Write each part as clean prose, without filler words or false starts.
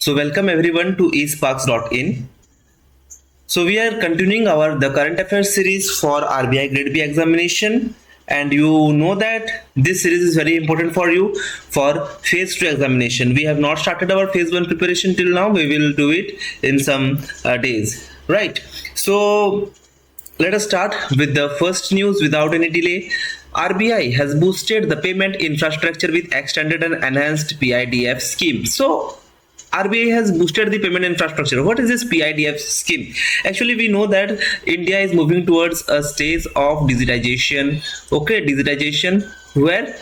So welcome everyone to esparks.in. So we are continuing the current affairs series for RBI Grade B examination, and you know that this series is very important for you for phase 2 examination. We have not started our phase 1 preparation till now. We will do it in some days, right? So let us start with the first news without any delay. RBI has boosted the payment infrastructure with extended and enhanced PIDF scheme. So RBI has boosted the payment infrastructure. What is this PIDF scheme? Actually, we know that India is moving towards a stage of digitization. Okay, digitization where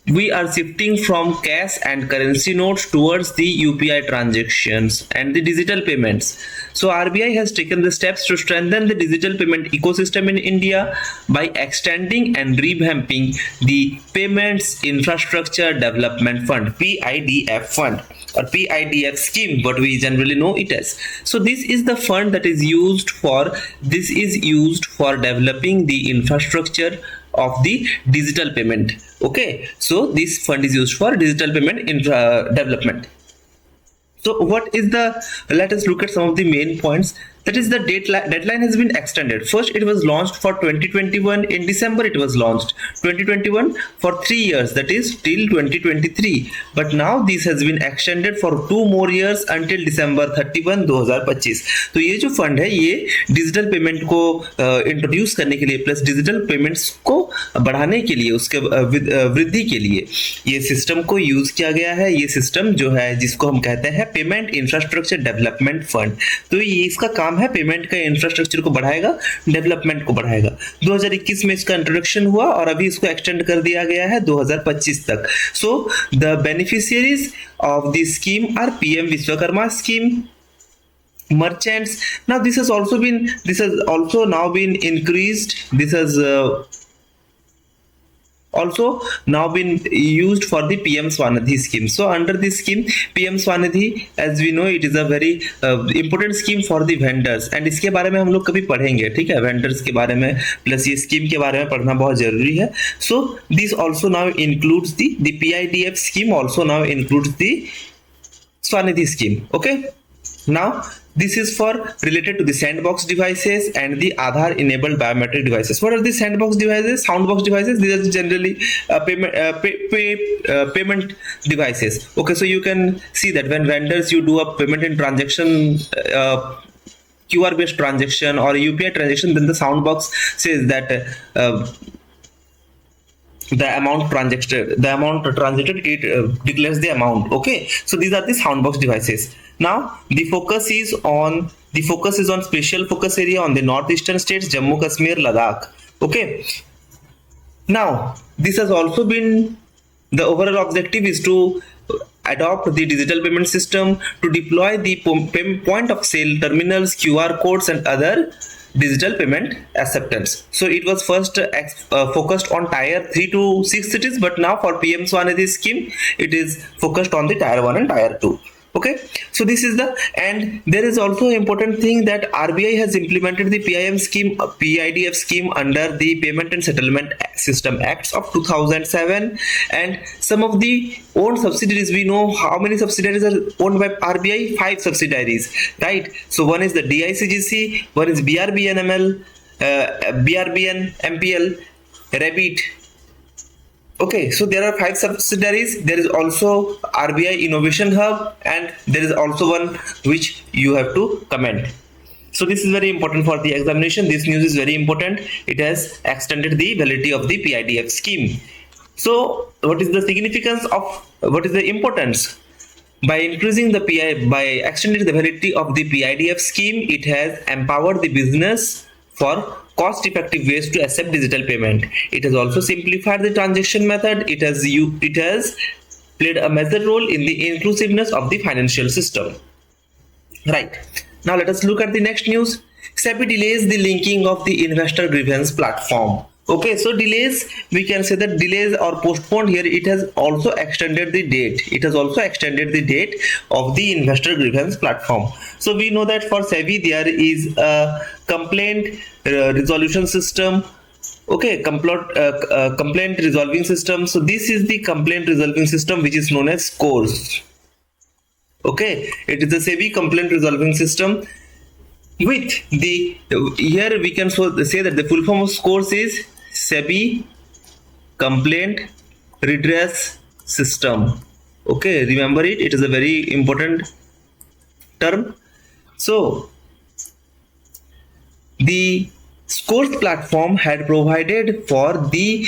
we are shifting from cash and currency notes towards the UPI transactions and the digital payments. So RBI has taken the steps to strengthen the digital payment ecosystem in India by extending and revamping the Payments Infrastructure Development Fund, PIDF fund, or PIDF scheme, what we generally know it as. So this is the fund that is used for developing the infrastructure of the digital payment. Okay, so this fund is used for digital payment development. So what is let us look at some of the main points. That is, the deadline has been extended. First, it was launched for 2021. In December, it was launched 2021 for 3 years, that is till 2023. But now this has been extended for 2 more years until December 31, 2025. तो ये जो fund है ये digital payment को introduce करने के लिए plus digital payments को बढ़ाने के लिए, उसके वृद्धि के लिए ये सिस्टम को यूज किया गया है. ये सिस्टम जो है जिसको हम कहते हैं पेमेंट इंफ्रास्ट्रक्चर डेवलपमेंट फंड. तो ये इसका काम है पेमेंट का इंफ्रास्ट्रक्चर को बढ़ाएगा, डेवलपमेंट को बढ़ाएगा. 2021 में इसका इंट्रोडक्शन हुआ और अभी इसको एक्सटेंड कर दिया गया है 2025 तक. So the beneficiaries of this scheme are PM Vishwakarma scheme, merchants. Now this has also now been increased. This has also now been used for the PM Swanidhi scheme. So under this scheme, PM Swanidhi, as we know, it is a very important scheme for the vendors, and इसके बारे में हम लोग कभी पढ़ेंगे, ठीक है, vendors के बारे में प्लस ये scheme के बारे में पढ़ना बहुत जरूरी है. So this also now includes the PIDF scheme also now includes the Swanidhi scheme. Okay, now this is for related to the sandbox devices and the Aadhaar enabled biometric devices. What are the sandbox devices? Soundbox devices. These are generally payment devices. Okay, so you can see that when vendors you do a payment in transaction, QR based transaction or UPI transaction, then the soundbox says that the amount transacted, it declares the amount. Okay, so these are the soundbox devices. Now the focus is on special focus area on the northeastern states, Jammu, Kashmir, Ladakh. Okay, now this has also been, the overall objective is to adopt the digital payment system, to deploy the point of sale terminals, QR codes and other digital payment acceptance. So it was first focused on tier 3 to 6 cities, but now for PM Swanidhi scheme it is focused on the tier 1 and tier 2. Okay, so this is and there is also an important thing that RBI has implemented the PIDF scheme under the Payment and Settlement System Acts of 2007, and some of the owned subsidiaries, we know how many subsidiaries are owned by RBI. 5 subsidiaries, right? So one is the DICGC, one is BRBNML, BRBN, MPL, Rabbit. Okay, so there are 5 subsidiaries. There is also RBI Innovation Hub, and there is also one which you have to comment. So this is very important for the examination. This news is very important. It has extended the validity of the PIDF scheme. So what is the significance of, what is the importance? By increasing the by extending the validity of the PIDF scheme, it has empowered the business for cost-effective ways to accept digital payment. It has also simplified the transaction method. It has played a major role in the inclusiveness of the financial system. Right. Now let us look at the next news. SEBI delays the linking of the investor grievance platform. Okay, so delays, we can say that delays or postponed here. It has also extended the date. It has also extended the date of the investor grievance platform. So we know that for SEBI there is a complaint resolution system. Okay, complaint resolving system. So this is the complaint resolving system which is known as scores. Okay, it is a SEBI complaint resolving system with the, here we can say that the full form of course is SEBI complaint redress system. Okay, remember it, it is a very important term. So the scores platform had provided for the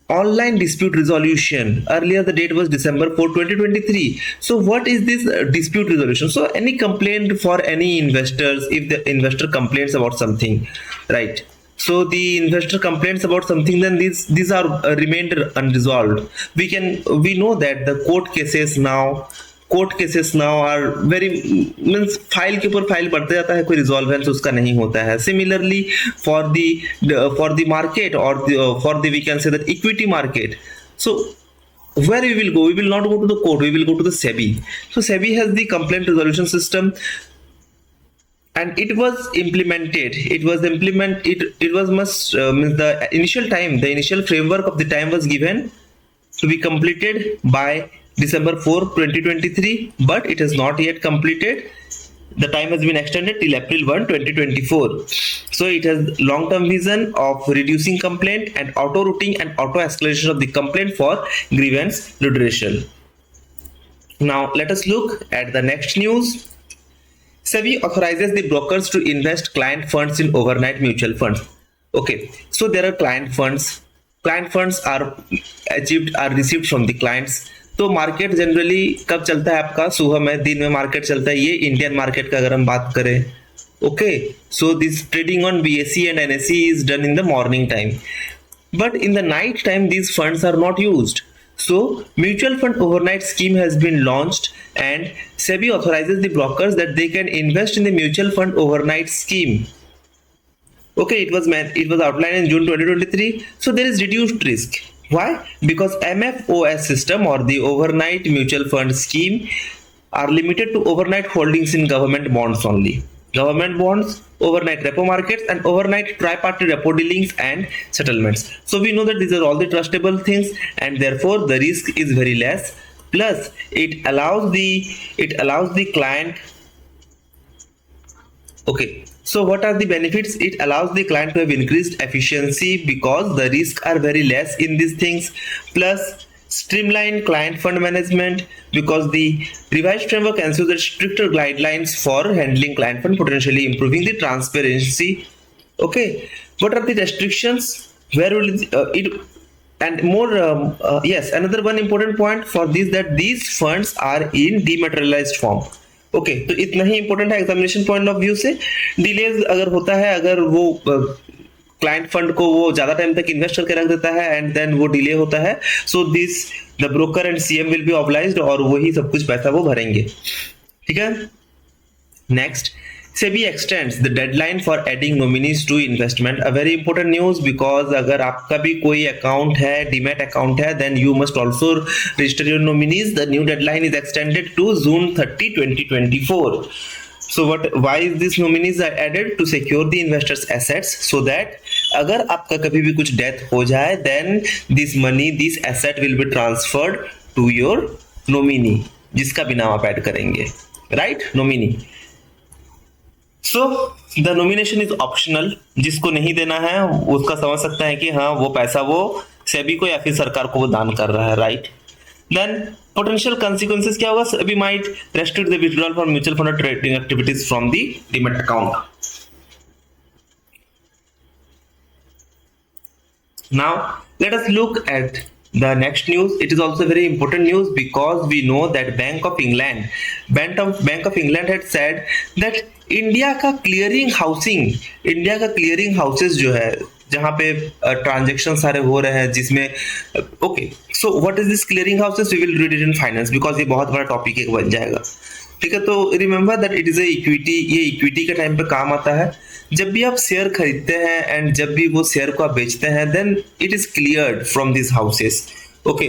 online dispute resolution. Earlier the date was December 4, 2023. So what is this dispute resolution? So any complaint for any investors, if the investor complains about something, right? So the investor complains about something, then these are remained unresolved. We know that the court cases now are very means file के ऊपर file बढ़ते जाता है, कोई रिजॉल्वेंस उसका नहीं होता है. Similarly for the market or for the we can say that equity market. So where we will go? We will not go to the court, we will go to the SEBI. So SEBI has the complaint resolution system, and it was implemented. It was must means the initial framework of the time was given to be completed by December 4, 2023, but it has not yet completed. The time has been extended till April 1, 2024. So it has long-term vision of reducing complaint and auto-routing and auto-escalation of the complaint for grievance redressal. Now let us look at the next news. SEBI authorizes the brokers to invest client funds in overnight mutual funds. Okay, so there are client funds. Client funds are received from the clients. तो market generally कब चलता है आपका? सुबह में, दिन में market चलता है. ये इंडियन मार्केट का अगर हम बात करें, okay, so this trading on BSE and NSE is done in the morning time, but in the night time these funds are not used. So mutual fund overnight scheme has been launched, and SEBI authorizes the brokers that they can invest in the mutual fund overnight scheme. Okay, it was outlined in June 2023. So there is reduced risk. Why? Because MFOS system or the overnight mutual fund scheme are limited to overnight holdings in government bonds only. Government bonds, overnight repo markets, and overnight tri-party repo dealings and settlements. So we know that these are all the trustable things, and therefore the risk is very less. Plus, it allows the client. Okay, so what are the benefits? It allows the client to have increased efficiency because the risks are very less in these things. Plus, streamline client fund management because the revised framework ensures that stricter guidelines for handling client fund, potentially improving the transparency. Okay, what are the restrictions? Where will it and more? Yes, another one important point for this, that these funds are in dematerialized form. Okay, तो इतना ही important है examination point of view से. Delays अगर होता है, अगर वो client fund को वो ज्यादा टाइम तक इन्वेस्ट करके रख देता है एंड देन वो डिले होता है, so this the broker and CM will be obliged, और वही सब कुछ पैसा वो भरेंगे. ठीक है. Next, SEBI extends the deadline for adding nominees to investment. A very important news, because अगर आपका भी कोई अकाउंट है, डीमैट अकाउंट है, then you must also register your nominees. The new deadline is extended to June 30, 2024. So why is this nominees are added? To secure the investors assets, so that अगर आपका कभी भी कुछ death हो जाए, then this asset will be transferred to your nominee, जिसका भी नाम आप ऐड करेंगे, right? Nominee. So the nomination is optional. जिसको नहीं देना है उसका समझ सकता है कि हाँ वो पैसा वो सेबी को या फिर सरकार को वो दान कर रहा है, राइट? Then potential consequences क्या होगा? SEBI might restrict the withdrawal from mutual fund or trading activities from the demat account. Now let us look at the next news. It is also very important news because we know that Bank of England had said that India का clearing houses जो है, जहां पे transaction सारे हो रहे हैं, जिसमें okay, so what is this clearing houses? We will read it in finance because ये बहुत बड़ा टॉपिक एक बन जाएगा. ठीक है, तो remember that it is a equity. ये इक्विटी के टाइम पे काम आता है. जब भी आप शेयर खरीदते हैं एंड जब भी वो शेयर को आप बेचते हैं, then it is cleared from this houses. Okay,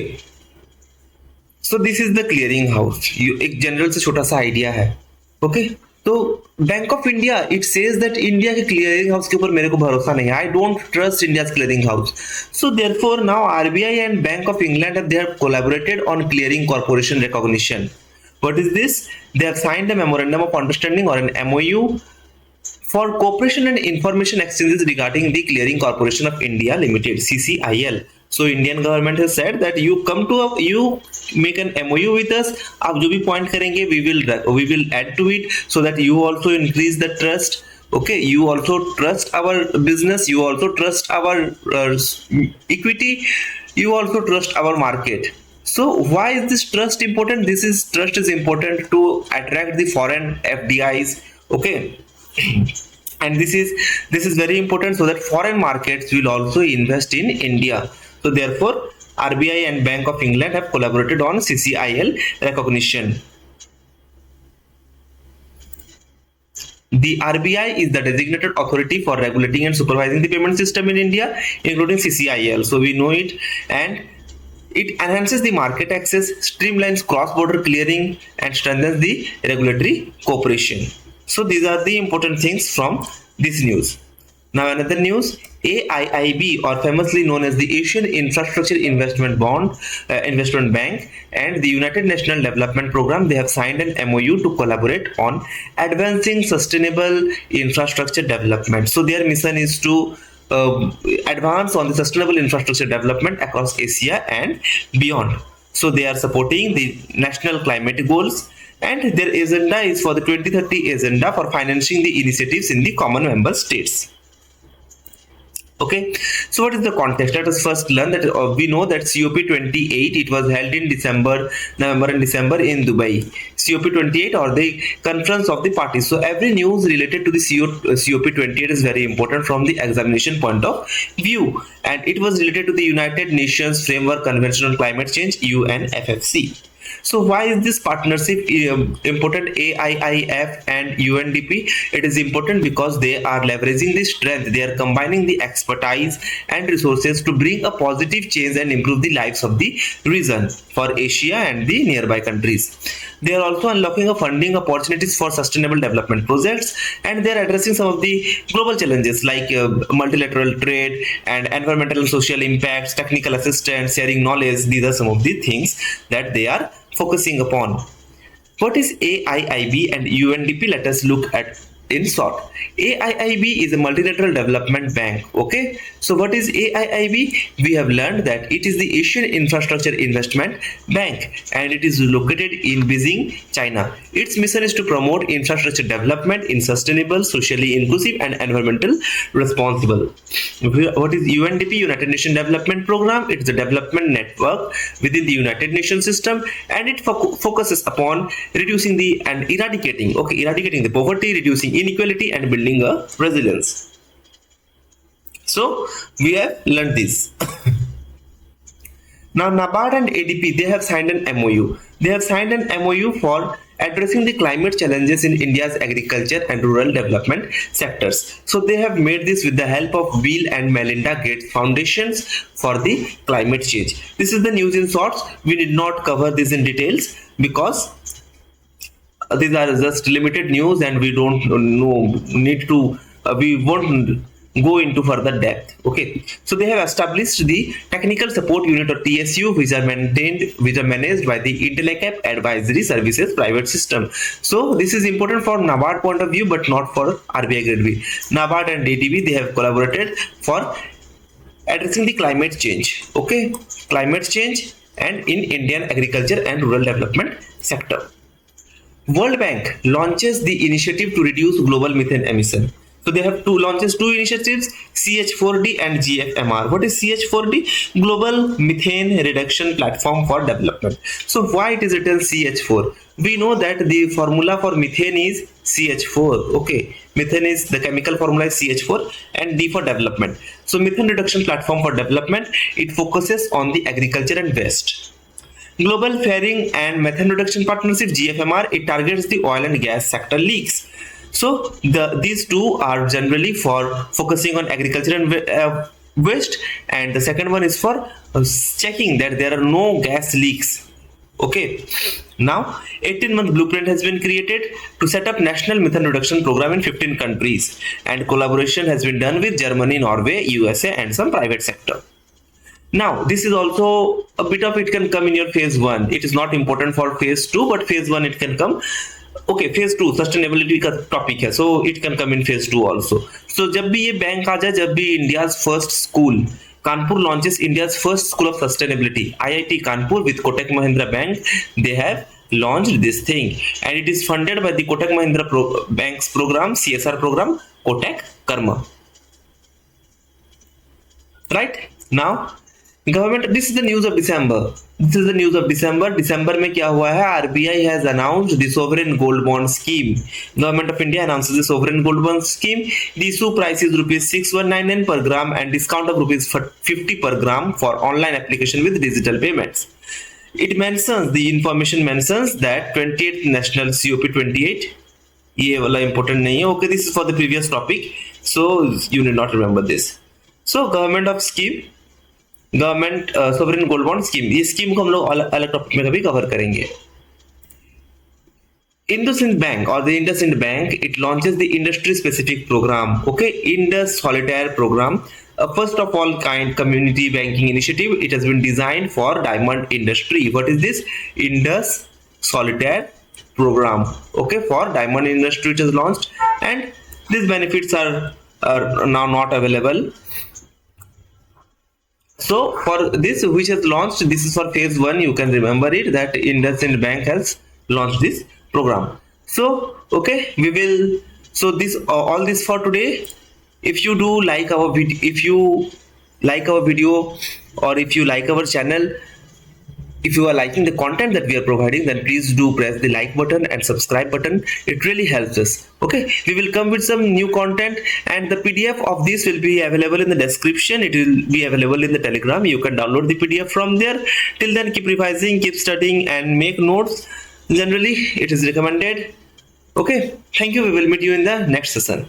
so this is the clearing house. एक जनरल से छोटा सा आइडिया है. ओके, तो Bank of India it says that India के क्लियरिंग हाउस के ऊपर मेरे को भरोसा नहीं है. I don't trust India's clearing house. So therefore now RBI and Bank of England they have collaborated on clearing corporation recognition. What is this? They have signed a memorandum of understanding or an MOU for cooperation and information exchanges regarding the Clearing Corporation of India Limited (CCIL). So Indian government has said that you make an MOU with us. आप जो भी point करेंगे, we will add to it so that you also increase the trust. Okay, you also trust our business. You also trust our equity. You also trust our market. So why is this trust important? Trust is important to attract the foreign FDIs. Okay. And this is very important so that foreign markets will also invest in India. So therefore RBI and Bank of England have collaborated on CCIL recognition. The RBI is the designated authority for regulating and supervising the payment system in India, including CCIL. So we know it, and it enhances the market access, streamlines cross-border clearing, and strengthens the regulatory cooperation. So these are the important things from this news. Now another news, AIIB, or famously known as the Asian Infrastructure Investment Bank, and the United Nations Development Program, they have signed an MOU to collaborate on advancing sustainable infrastructure development. So their mission is to advance on the sustainable infrastructure development across Asia and beyond. So they are supporting the national climate goals, and their agenda is for the 2030 agenda for financing the initiatives in the common member states. Okay, so what is the context? Let us first learn that we know that COP28, it was held in November and December in Dubai. COP28, or the Conference of the Parties. So every news related to the COP28 is very important from the examination point of view, and it was related to the United Nations Framework Convention on Climate Change, UNFCCC. So why is this partnership important, AIIF and UNDP? It is important because they are leveraging the strength, they are combining the expertise and resources to bring a positive change and improve the lives of the region for Asia and the nearby countries. They are also unlocking funding opportunities for sustainable development projects, and they are addressing some of the global challenges like multilateral trade and environmental and social impacts, technical assistance, sharing knowledge. These are some of the things that they are focusing upon. What is AIIB and UNDP? Let us look at in short. AIIB is a multilateral development bank. Okay, so what is AIIB? We have learned that it is the Asian Infrastructure Investment Bank, and it is located in Beijing, China. Its mission is to promote infrastructure development in sustainable, socially inclusive, and environmental responsible. What is UNDP? United Nations Development Program. It is a development network within the United Nations system, and it focuses upon reducing and eradicating the poverty, reducing inequality, and building a resilience. So we have learned this. Now NABARD and ADP, they have signed an MOU. They have signed an MOU for addressing the climate challenges in India's agriculture and rural development sectors. So they have made this with the help of Bill and Melinda Gates Foundations for the climate change. This is the news in short. We did not cover this in details because these are just limited news, and we don't need to we won't go into further depth. Okay, so they have established the technical support unit, or TSU, which are managed by the Intellecap Advisory Services private system. So this is important for NABARD point of view, but not for RBI Grade B. NABARD and ADB, they have collaborated for addressing the climate change. Okay, climate change and in Indian agriculture and rural development sector. World Bank launches the initiative to reduce global methane emission. So they have two initiatives, CH4D and GFMR. What is CH4D? Global Methane Reduction Platform for Development. So why it is written CH4? We know that the formula for methane is CH4. Okay, methane is the chemical formula is CH4, and D for development. So Methane Reduction Platform for Development, it focuses on the agriculture and waste. Global Flaring and Methane Reduction Partnership, GFMR, it targets the oil and gas sector leaks. So these two are generally for focusing on agriculture and waste, and the second one is for checking that there are no gas leaks. Okay, now 18-month blueprint has been created to set up national methane reduction program in 15 countries, and collaboration has been done with Germany, Norway, USA, and some private sector. Now, this is also a bit of it can come in your phase 1. It is not important for phase 2, but phase 1 it can come. Okay, phase 2 sustainability का topic है, so it can come in phase 2 also. So जब भी ये bank आ जाए, जब भी India's first school, Kanpur launches India's first school of sustainability, IIT Kanpur with Kotak Mahindra Bank, they have launched this thing, and it is funded by the Kotak Mahindra Bank's program, CSR program, Kotak Karma. Right now, government, this is the news of December, this is the news of December. दिसंबर में क्या हुआ है? RBI has announced the sovereign gold bond scheme. Government of India announces the sovereign gold bond scheme. The issue price is ₹6199 per gram and discount of ₹50 per gram for online application with digital payments. It mentions, the information mentions that 28th national COP28, ये वाला important नहीं है. Okay, this is for the previous topic, so you need not remember this. So government of scheme, government sovereign gold bond scheme, ये scheme को हम लोग अलग topic में कभी कवर करेंगे. IndusInd Bank or the IndusInd Bank, it launches the industry specific program. Okay, Indus Solitaire program, a first of all kind community banking initiative. It has been designed for diamond industry. What is this? Indus Solitaire program. Okay, for diamond industry it is launched, and these benefits are now not available. So for this, which has launched, this is for phase 1. You can remember it that IndusInd Bank has launched this program. So okay, we will. So this all this for today. If you do like our video, if you like our video, or if you like our channel, if you are liking the content that we are providing, then please do press the like button and subscribe button. It really helps us. Okay, we will come with some new content, and the PDF of this will be available in the description. It will be available in the Telegram. You can download the PDF from there. Till then, keep revising, keep studying, and make notes. Generally, it is recommended. Okay, thank you. We will meet you in the next session.